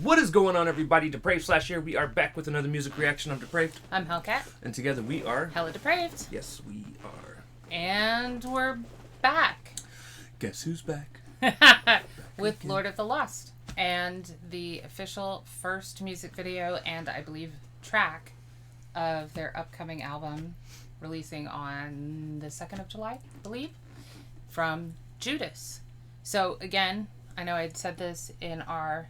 What is going on, everybody? Depraved / here. We are back with another music reaction. I'm Depraved. I'm Hellcat. And together we are... HellaDepraved. Yes, we are. And we're back. Guess who's back? With again. Lord of the Lost. And the official first music video and, I believe, track of their upcoming album releasing on the 2nd of July, I believe, from Judas. So, again, I know I'd said this in our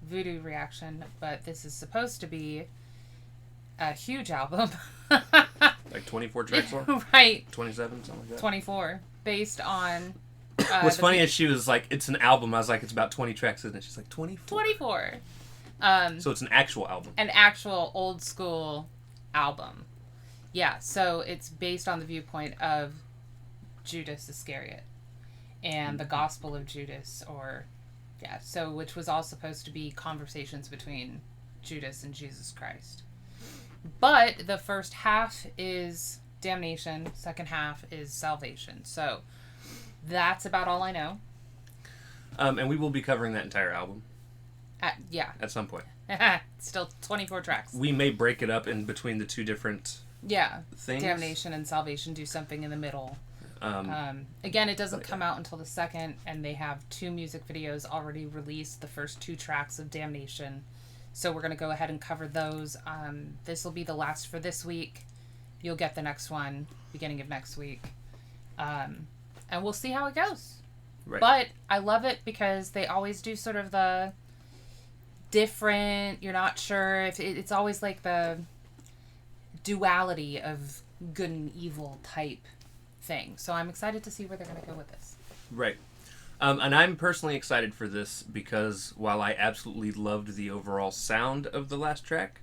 Voodoo reaction, but this is supposed to be a huge album. Like 24 tracks long? Right. 27, something like that? 24. Based on... What's funny is she was like, it's an album. I was like, it's about 20 tracks, isn't it? She's like, 24? 24. So it's an actual album. An actual old school album. Yeah, so it's based on the viewpoint of Judas Iscariot and the Gospel of Judas, or... Yeah, so which was all supposed to be conversations between Judas and Jesus Christ. But the first half is damnation, second half is salvation. So that's about all I know. And we will be covering that entire album. Yeah. At some point. Still 24 tracks. We may break it up in between the two different things. Damnation and salvation, do something in the middle. Again, it doesn't come out until the 2nd, and they have 2 music videos already released, the first 2 tracks of Damnation. So we're going to go ahead and cover those. This will be the last for this week. You'll get the next one beginning of next week. And we'll see how it goes. Right. But I love it because they always do sort of the different, you're not sure if it's always like the duality of good and evil type thing. So I'm excited to see where they're going to go with this. Right. And I'm personally excited for this because while I absolutely loved the overall sound of the last track,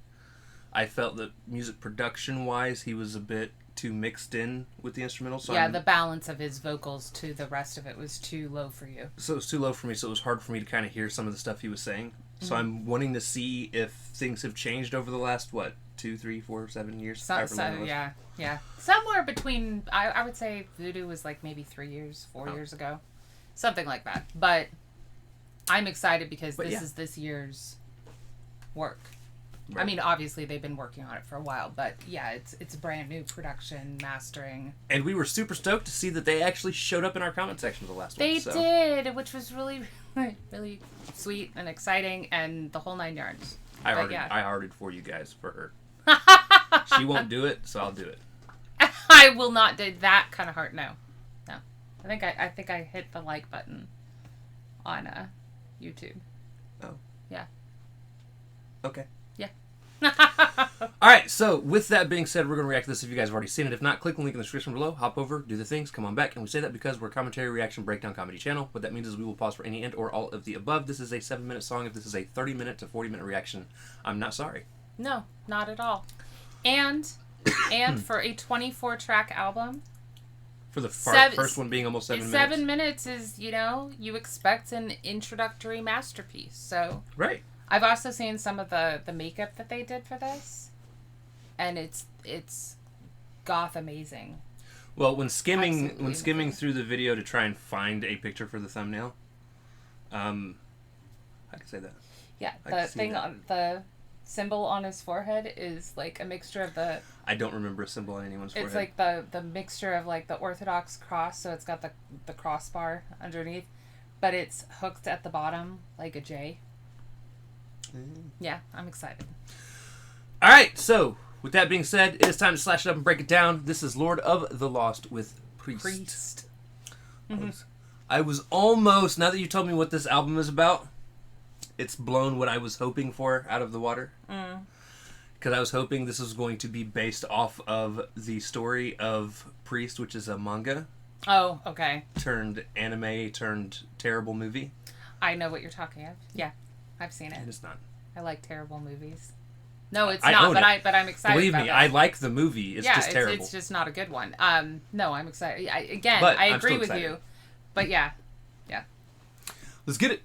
I felt that music production-wise, he was a bit too mixed in with the instrumental. So the balance of his vocals to the rest of it was too low for you. So it was too low for me, so it was hard for me to kind of hear some of the stuff he was saying. Mm-hmm. So I'm wanting to see if things have changed over the last, 2, 3, 4, 7 years? Yeah. Somewhere between, I would say Voodoo was like maybe 3 years, 4 years ago. Something like that. But I'm excited because this is this year's work. Right. I mean, obviously they've been working on it for a while, but yeah, it's brand new production, mastering. And we were super stoked to see that they actually showed up in our comment section the last one. They did, which was really, really sweet and exciting and the whole 9 yards. I hearted for you guys for her. She won't do it, so I'll do it. I will not do that kind of heart. No. I think I hit the like button on YouTube. Oh. Yeah. Okay. Yeah. All right. So with that being said, we're going to react to this. If you guys have already seen it, if not, click the link in the description below. Hop over, do the things, come on back, and we say that because we're a commentary, reaction, breakdown comedy channel. What that means is we will pause for any and or all of the above. This is a 7-minute song. If this is a 30-minute to 40-minute reaction, I'm not sorry. No, not at all. And for a 24-track album, for the first one being almost 7 minutes. 7 minutes is, you expect an introductory masterpiece. So right. I've also seen some of the makeup that they did for this, and it's goth amazing. Well, when skimming through the video to try and find a picture for the thumbnail, I can say that. Yeah, the thing on the symbol on his forehead is like a mixture of the... I don't remember a symbol on anyone's forehead. It's like the mixture of like the Orthodox cross, so it's got the crossbar underneath, but it's hooked at the bottom like a J. Yeah, I'm excited. All right, so with that being said, it is time to slash it up and break it down. This is Lord of the Lost with Priest. Mm-hmm. I was almost, now that you told me what this album is about, it's blown what I was hoping for out of the water. Because I was hoping this was going to be based off of the story of Priest, which is a manga. Oh, okay. Turned anime, turned terrible movie. I know what you're talking of. Yeah, I've seen it. And it's not. I like terrible movies. No, it's not, but I'm excited. Believe me, about I like the movie. It's just terrible. It's just not a good one. No, I'm excited. I agree with you. But yeah. Let's get it.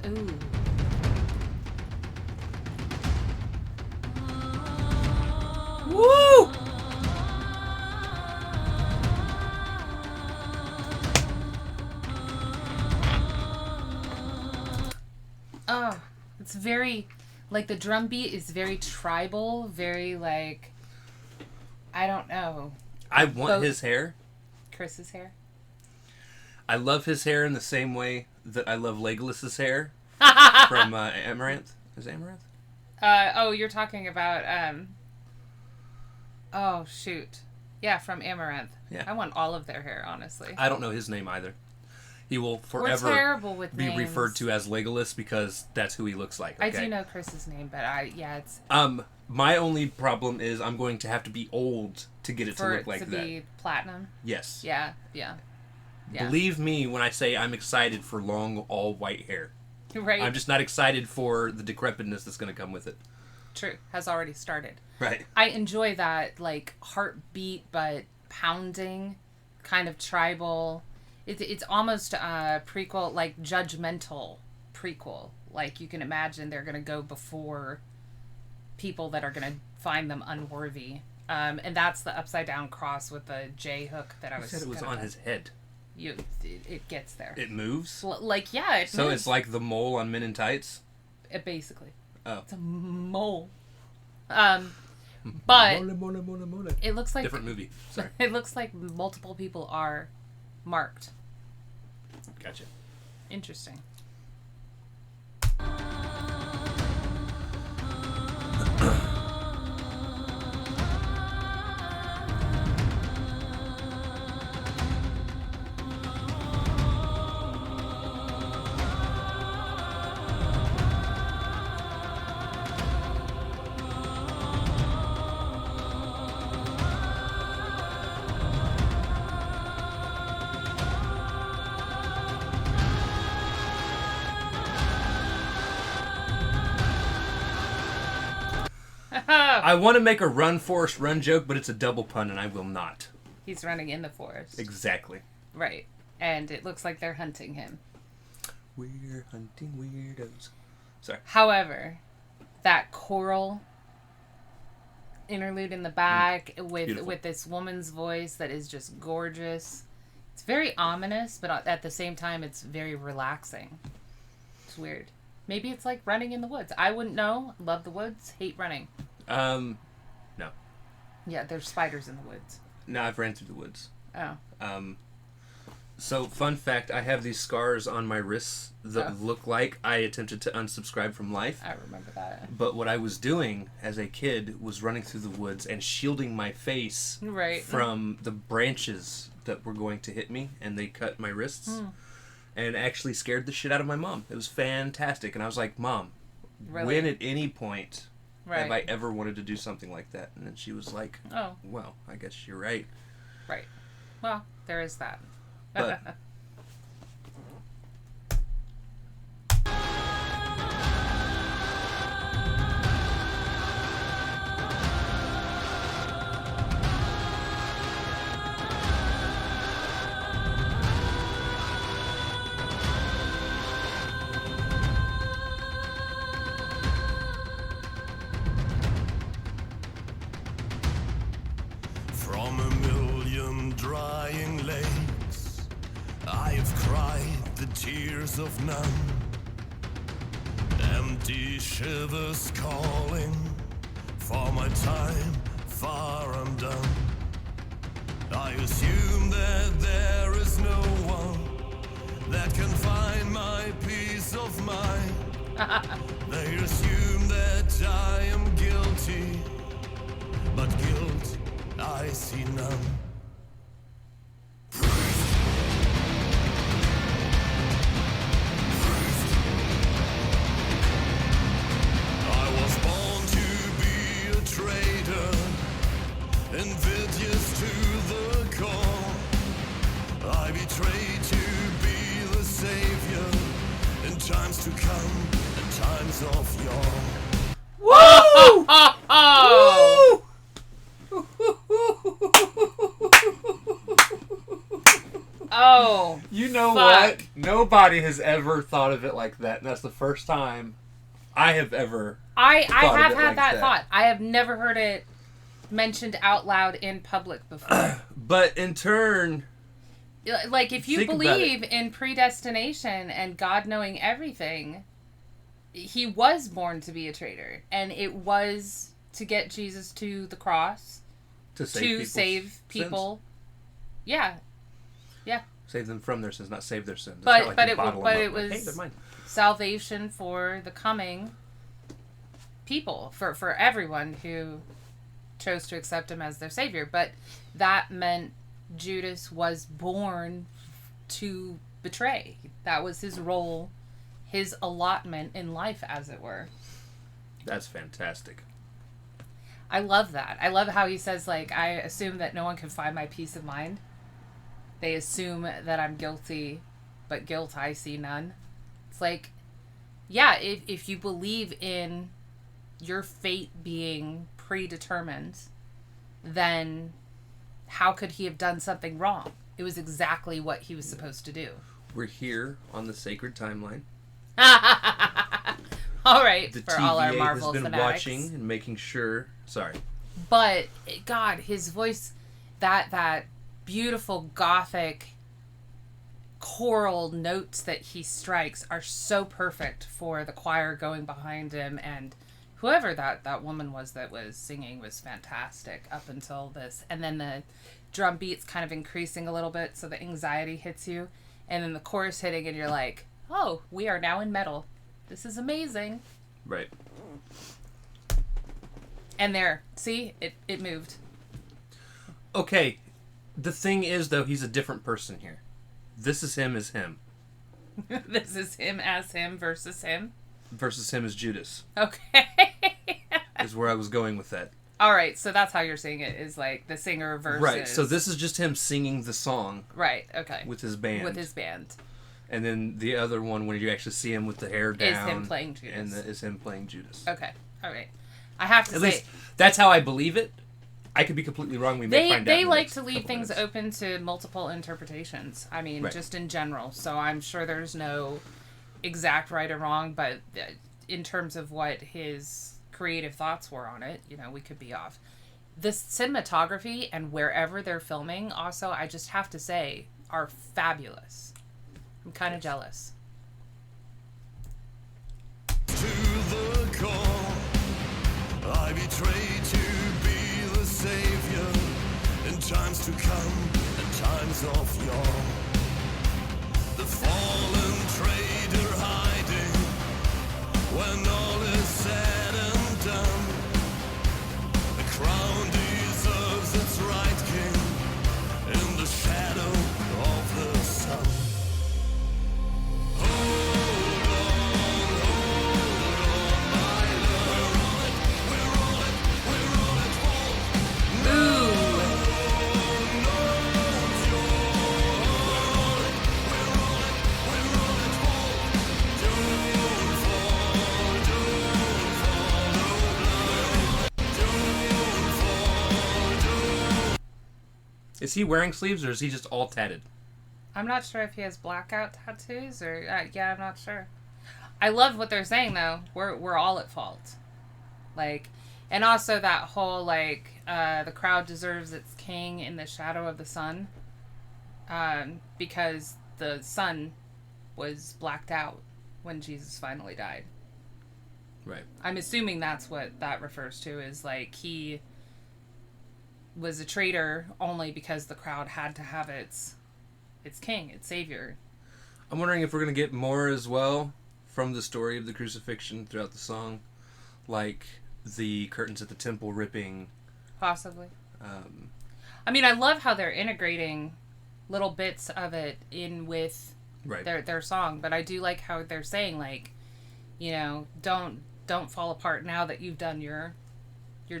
Ooh. It's very, like, the drum beat is very tribal, very, like, I don't know. I want his hair. Chris's hair? I love his hair in the same way that I love Legolas's hair from Amaranth. Is it Amaranth? You're talking about, oh, shoot. Yeah, from Amaranth. Yeah. I want all of their hair, honestly. I don't know his name either. He will forever We're terrible with be names. referred to as Legolas because that's who he looks like. Okay? I do know Chris's name, but it's... My only problem is I'm going to have to be old to get it to look like that. To be platinum? Yes. Yeah. Believe me when I say I'm excited for long, all white hair. Right. I'm just not excited for the decrepitness that's going to come with it. True. Has already started. Right. I enjoy that, like, heartbeat but pounding, kind of tribal. It's almost a prequel, like, judgmental prequel. Like, you can imagine they're going to go before people that are going to find them unworthy. And that's the upside down cross with the J hook that I was... You said it was on his head. It gets there. It moves? It moves. So it's like the mole on Men in Tights? Basically. Oh. It's a mole. But mole. it looks like... Different movie. Sorry. It looks like multiple people are marked. Gotcha. Interesting. I want to make a run, Forrest, run joke, but it's a double pun, and I will not. He's running in the forest. Exactly. Right. And it looks like they're hunting him. We're hunting weirdos. Sorry. However, that choral interlude in the back with this woman's voice that is just gorgeous. It's very ominous, but at the same time, it's very relaxing. It's weird. Maybe it's like running in the woods. I wouldn't know. Love the woods. Hate running. No. Yeah, there's spiders in the woods. No, I've ran through the woods. Oh. So, fun fact, I have these scars on my wrists that look like I attempted to unsubscribe from life. I remember that. But what I was doing as a kid was running through the woods and shielding my face from the branches that were going to hit me, and they cut my wrists. And actually scared the shit out of my mom. It was fantastic. And I was like, Mom, when at any point have I ever wanted to do something like that? And then she was like, oh, well, I guess you're right. Right. Well, there is that. But from a million drying lakes, I have cried the tears of none. Empty shivers calling for my time far undone. I assume that there is no one that can find my peace of mind. They assume that I am guilty, but guilt I see none. I was born to be a traitor, invidious to the core. I betrayed to be the savior in times to come and times of yore. Woo! Oh! Oh. You know fuck. what? Nobody has ever thought of it like that, and that's the first time I have ever. I have it had like that thought. I have never heard it mentioned out loud in public before. But in turn, Like, if you think about believe in predestination and God knowing everything, he was born to be a traitor, and it was to get Jesus to the cross To save people. Yeah. Save them from their sins, not save their sins. It's But not like but you it bottle but them it up like, was hey, they're mine. salvation for the coming people, for everyone who chose to accept him as their savior. But that meant Judas was born to betray. That was his role, his allotment in life, as it were. That's fantastic. I love that. I love how he says, like, I assume that no one can find my peace of mind. They assume that I'm guilty, but guilt I see none. It's like, yeah, if you believe in your fate being predetermined, then how could he have done something wrong? It was exactly what he was supposed to do. We're here on the sacred timeline. All right, The for TVA all our Marvel has been fanatics. watching and making sure. Sorry. But God, his voice, that beautiful gothic choral notes that he strikes are so perfect for the choir going behind him, and whoever that woman was that was singing was fantastic up until this. And then the drum beats kind of increasing a little bit, so the anxiety hits you, and then the chorus hitting, and you're like, oh, we are now in metal. This is amazing. Right. And there, see, it moved. Okay. The thing is, though, he's a different person here. This is him as him. This is him as him versus him. Versus him as Judas. Okay. Is where I was going with that. All right, so that's how you're seeing it, is like the singer versus... Right, so this is just him singing the song. Right, okay. With his band. With his band. And then the other one, when you actually see him with the hair down... Is him playing Judas. And is him playing Judas. Okay, all right. I have to At say... least, that's how I believe it. I could be completely wrong. We may find out. They in the like next to leave couple things minutes. open to multiple interpretations. I mean, Right. just in general. So I'm sure there's no exact right or wrong, but in terms of what his creative thoughts were on it, you know, we could be off. The cinematography and wherever they're filming, also, I just have to say, are fabulous. I'm kind of jealous. To the core, I betrayed to be the savior in times to come and times of yore. The fallen traitor hiding when all is said and done. The crown deserves its right king in the shadow of the sun. Is he wearing sleeves or is he just all tatted? I'm not sure if he has blackout tattoos or... yeah, I'm not sure. I love what they're saying, though. We're all at fault. Like... And also that whole, like, the crowd deserves its king in the shadow of the sun. Because the sun was blacked out when Jesus finally died. Right. I'm assuming that's what that refers to, is, like, he was a traitor only because the crowd had to have its king, its savior. I'm wondering if we're going to get more as well from the story of the crucifixion throughout the song. Like the curtains at the temple ripping. Possibly. I mean, I love how they're integrating little bits of it in with Right. their song, but I do like how they're saying, like, you know, don't fall apart now that you've done your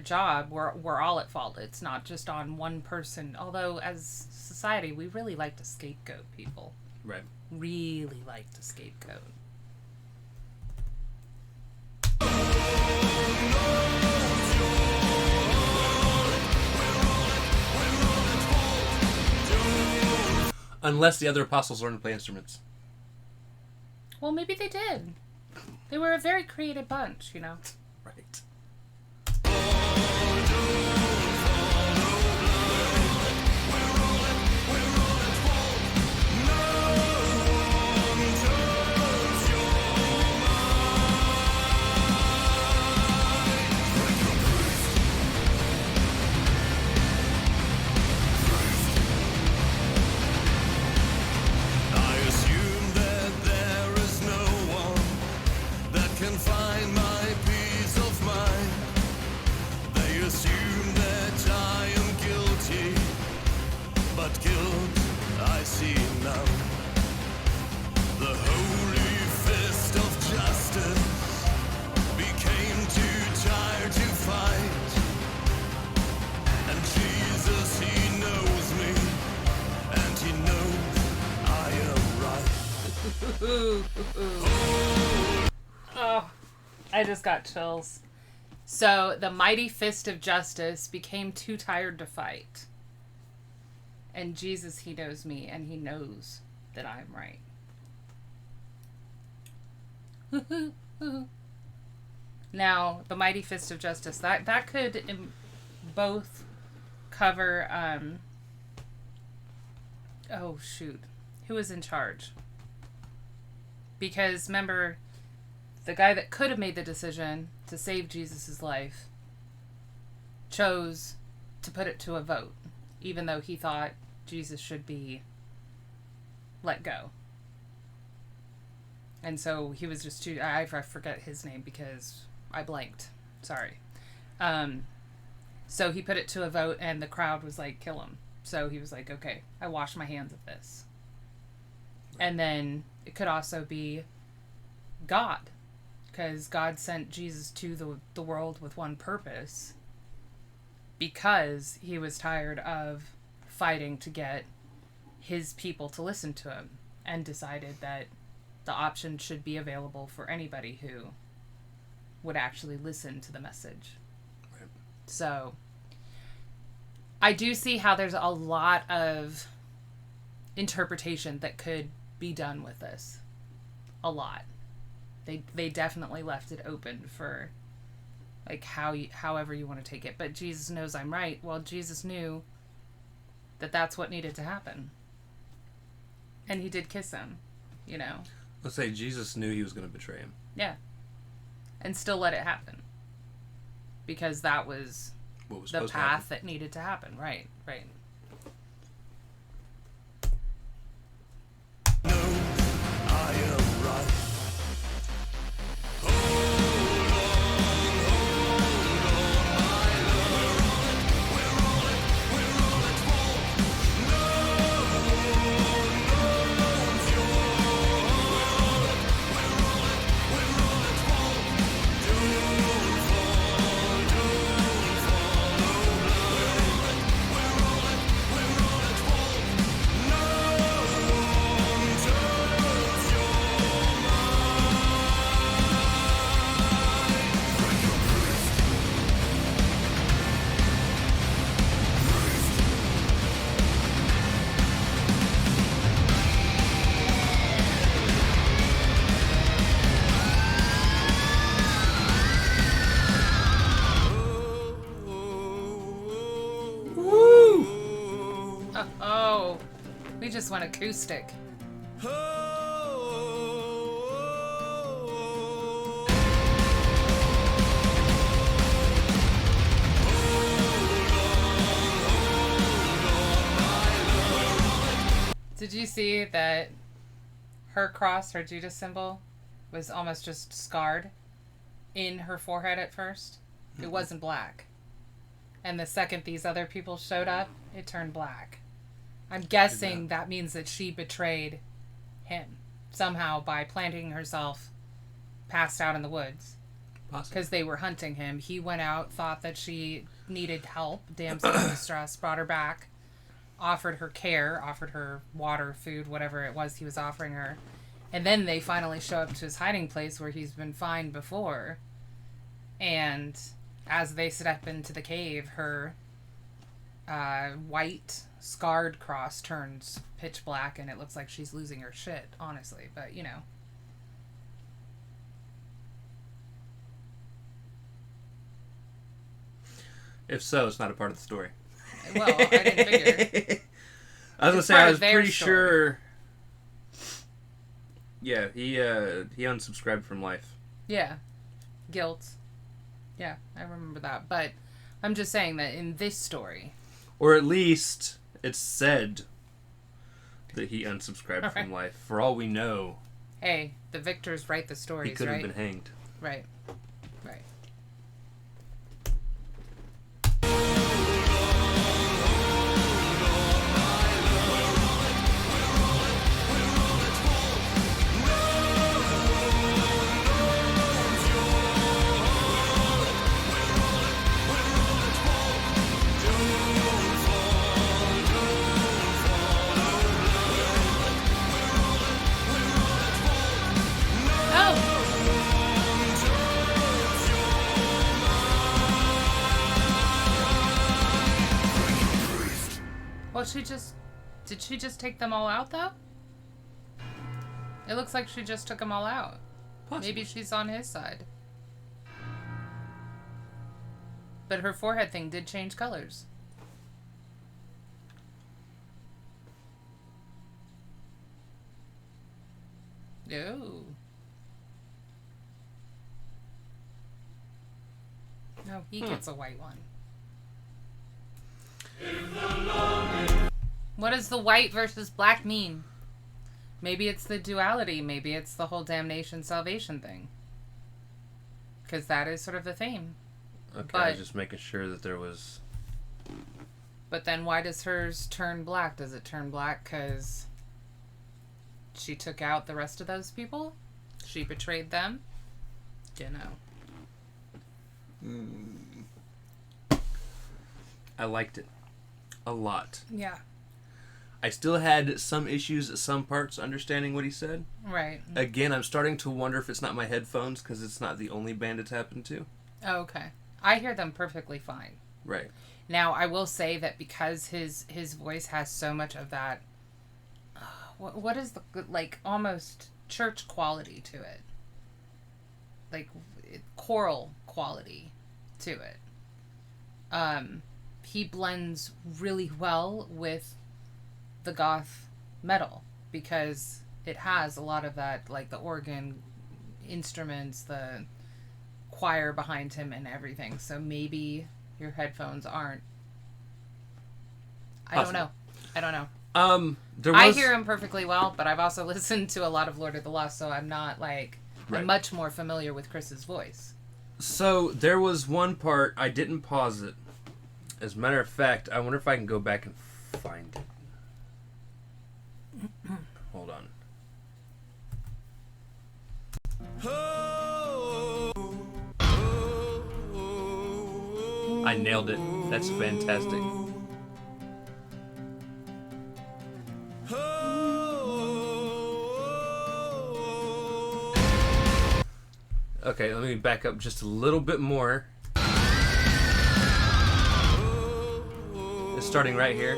job. We're all at fault. It's not just on one person. Although as society, we really like to scapegoat people. Right. Really like to scapegoat. Unless the other apostles learn to play instruments. Well, maybe they did. They were a very creative bunch, you know. Right. Oh, I just got chills. So the mighty fist of justice became too tired to fight. And Jesus, he knows me, and he knows that I'm right. Now, the mighty fist of justice, that could both cover, oh shoot, who was in charge? Because remember, the guy that could have made the decision to save Jesus' life chose to put it to a vote, even though he thought Jesus should be let go. And so he was just too... I forget his name because I blanked. Sorry. So he put it to a vote and the crowd was like, kill him. So he was like, okay, I wash my hands of this. And then it could also be God. Because God sent Jesus to the world with one purpose. Because he was tired of fighting to get his people to listen to him. And decided that the option should be available for anybody who would actually listen to the message. Right. So, I do see how there's a lot of interpretation that could be done with this. A lot. They definitely left it open for, like, however you want to take it. But Jesus knows I'm right. Well, Jesus knew that that's what needed to happen. And he did kiss him, you know. Let's say Jesus knew he was going to betray him. Yeah. And still let it happen. Because that was the path that needed to happen. Right, right. No, I am right. Oh, we just went acoustic. Did you see that her cross, her Judas symbol, was almost just scarred in her forehead at first? It wasn't black. And the second these other people showed up, it turned black. I'm guessing that means that she betrayed him somehow by planting herself passed out in the woods. Because they were hunting him. He went out, thought that she needed help, damsel in distress, brought her back, offered her care, offered her water, food, whatever it was he was offering her. And then they finally show up to his hiding place where he's been fined before. And as they step into the cave, her white scarred cross turns pitch black and it looks like she's losing her shit, honestly. But, you know. If so, it's not a part of the story. Well, I didn't figure. I was going to say, I was pretty sure... Yeah, he unsubscribed from life. Yeah. Guilt. Yeah, I remember that. But I'm just saying that in this story... Or at least it's said that he unsubscribed from life. For all we know... Hey, the victors write the stories, right? He could have been hanged. Right. Right. Did she just take them all out, though? It looks like she just took them all out. Possibly. Maybe she's on his side. But her forehead thing did change colors. Oh. No, he gets a white one. What does the white versus black mean? Maybe it's the duality. Maybe it's the whole damnation salvation thing. Because that is sort of the theme. Okay, But- I was just making sure that there was... But then why does hers turn black? Does it turn black because she took out the rest of those people? She betrayed them? Dunno. I liked it. A lot. Yeah. I still had some issues at some parts understanding what he said. Right. Again, I'm starting to wonder if it's not my headphones, because it's not the only band it's happened to. Oh, okay. I hear them perfectly fine. Right. Now, I will say that because his voice has so much of that, what is the, like, almost church quality to it. Like, choral quality to it. He blends really well with the goth metal because it has a lot of that, like the organ instruments, the choir behind him and everything. So maybe your headphones aren't. I don't know. I hear him perfectly well, but I've also listened to a lot of Lord of the Lost, so I'm not like Right. I'm much more familiar with Chris's voice. So there was one part, I didn't pause it. As a matter of fact, I wonder if I can go back and find it. Hold on. I nailed it. That's fantastic. Okay, let me back up just a little bit more. It's starting right here.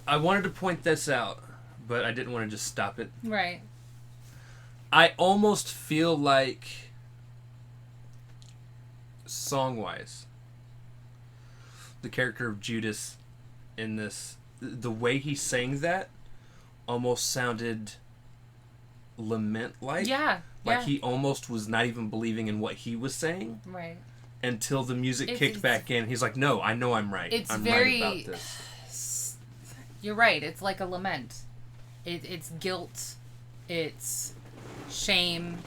I wanted to point this out, but I didn't want to just stop it. Right. I almost feel like, song-wise, the character of Judas in this, the way he sang that almost sounded lament-like. Yeah. Like yeah. he almost was not even believing in what he was saying Right. until the music It's- kicked it's- back in. He's like, no, I know I'm right. It's I'm very- right about this. You're right. It's like a lament. It's guilt. It's shame.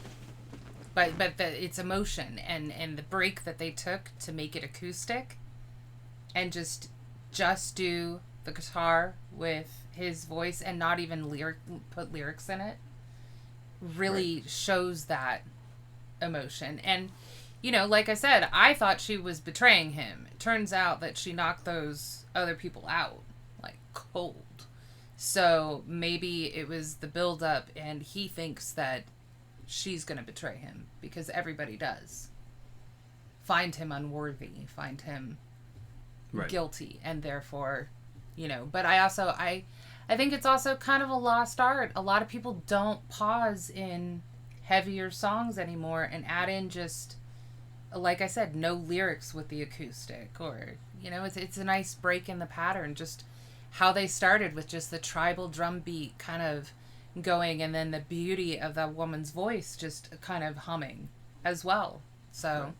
But it's emotion and the break that they took to make it acoustic, and just do the guitar with his voice and not even put lyrics in it, really shows that emotion. And you know, like I said, I thought she was betraying him. It turns out that she knocked those other people out. Like cold. So maybe it was the build up and he thinks that she's going to betray him because everybody does. Find him unworthy, find him guilty, and therefore, you know, but I think it's also kind of a lost art. A lot of people don't pause in heavier songs anymore and add in just, like I said, no lyrics with the acoustic, or, you know, it's a nice break in the pattern. Just how they started with just the tribal drum beat kind of going, and then the beauty of that woman's voice just kind of humming as well. So,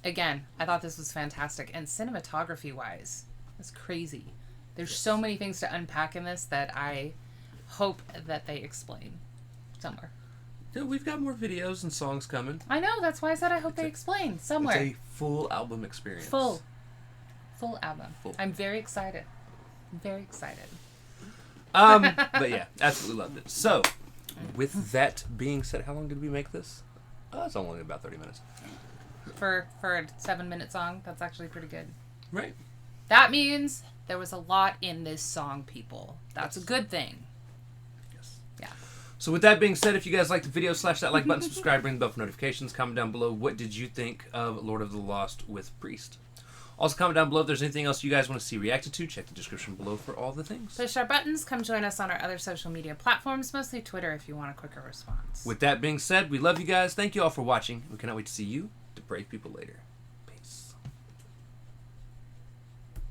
again, I thought this was fantastic. And cinematography-wise, it's crazy. There's so many things to unpack in this that I hope that they explain somewhere. Yeah, we've got more videos and songs coming. I know, that's why I said I hope they explain somewhere. It's a full album experience. Full album. Full. I'm very excited. Very excited. But yeah, absolutely loved it. So, with that being said, how long did we make this? It's only about 30 minutes. For a 7-minute song, that's actually pretty good. Right. That means there was a lot in this song, people. That's a good thing. Yes. Yeah. So with that being said, if you guys like the video, slash that like button, subscribe, ring the bell for notifications. Comment down below, what did you think of Lord of the Lost with Priest? Also comment down below if there's anything else you guys want to see reacted to. Check the description below for all the things. Push our buttons. Come join us on our other social media platforms, mostly Twitter if you want a quicker response. With that being said, we love you guys. Thank you all for watching. We cannot wait to see you, depraved people, later.